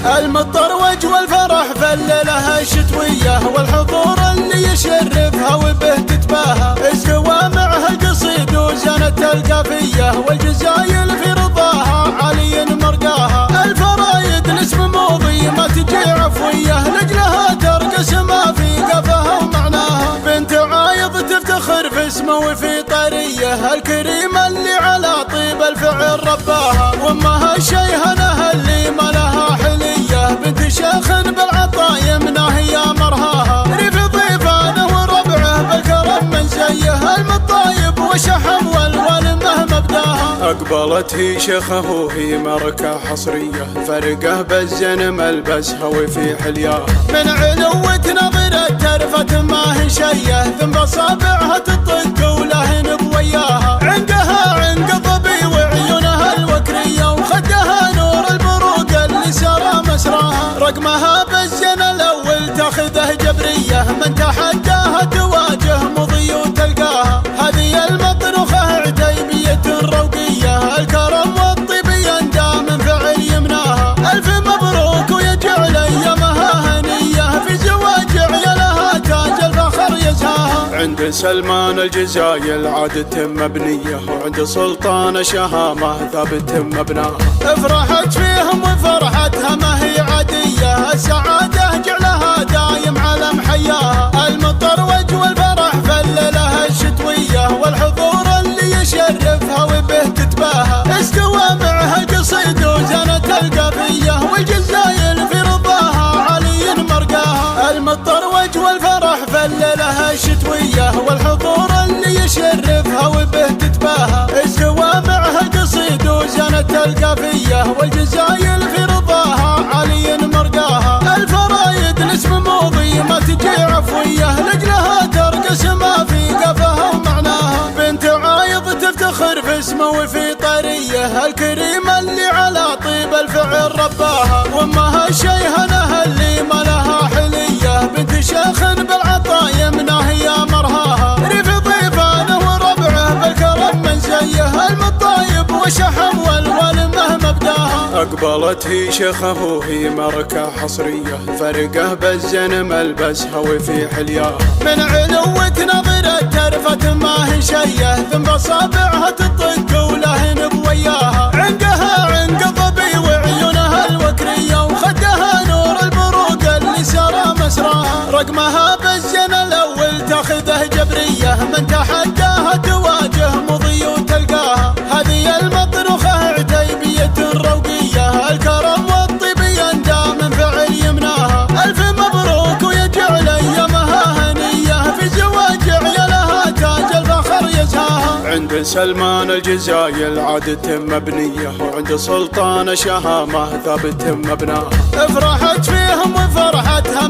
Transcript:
المطروج والفرح في الليلة الشتوية، والحضور اللي يشرفها وبه تتباهى، استوى معها القصيد وزنت القافية، والجزايل في رضاها علي مرقاها. الفرايد الاسم موضي ما تجي عفوية، لجلها ترقص ما في قفها ومعناها. بنت عايض تفتخر في اسمه وفي طريه، الكريمة اللي على طيب الفعل رباها، وامها الشيهنة اللي ما لها حلية، بنت شيخ بالعطا يمنه يا مرهاها. ريف ضيفانه وربعه بالكرم من زيه، المطايب وشحم والولمه مبداها. أقبلت هي شيخه وهي مركة حصرية، فرقه بالزن ملبسها وفي حلياها. من علوة نظرة ترفت ما هي شيه، ثم بصابعها تطق ولهن بوياها. عنقها عنق ظبي وعيونها الوكرية، وخدها نور البروق اللي سرى مسراها. رقمها بالزن الأول تاخذه جبرية، من تحداها تواجه مضي وتلقاها. هذه المطروخة عتيبية الروقية، الكرم والطيب يندى من فعل يمناها. ألف مبروك ويجعل أيامها هنية، في زواج عيالها تاج الفخر يزهاها. عند سلمان الجزايل عادة مبنية، وعند سلطان شهامة ثابت مبناها. افرحت فيهم وفرحتها ما هي عادية، السعادة جعلها دايم على محياها. المطروج والفرح في الليلة الشتوية، والحضور اللي يشرفها وبه تتباهى، استوى معها القصيد وزنت القافية، والجزايل في رضاها علي مرقاها. المطروج والفرح في الليلة الشتوية، والحضور اللي يشرفها وبه تتباهى، استوى معها القصيد وزنت القافية، والجزايل في رضاها علي مرقاها. الفرايد الاسم موضي ما تجي عفوية، لجلها ترقص ما في قفها ومعناها. بنت عايض تفتخر في اسمه وفي طريه، الكريمة اللي على طيب الفعل رباها، وامها الشيهنة اللي ما لها حلية، بنت شيخ بالعطا يمنه يا مرهاها. ريف ضيفانه وربعه بالكرم من زيه، المطايب وشحم والولمه مبداها. أقبلت هي شيخه وهي مركة حصرية، فرقه بالزن ملبسها وفي حلياها. من علوة نظرة ترفت ما هي شيه، ثم بصابعها تطق ولهن بوياها. عنقها عنق ظبي وعيونها الوكرية، وخدها نور البروق اللي سرى مسراها. رقمها بالزن الأول تاخذه جبرية، من تحداها تواجه مضي وتلقاها. هذه المطروخة عتيبية الروقية، الكرم والطيب يندى من فعل يمناها. ألف مبروك ويجعل أيامها هنية، في زواج عيالها تاج الفخر يزهاها. عند سلمان الجزايل عادة مبنية، وعند سلطان شهامة ثابت مبناها. افرحت فيهم وفرحتها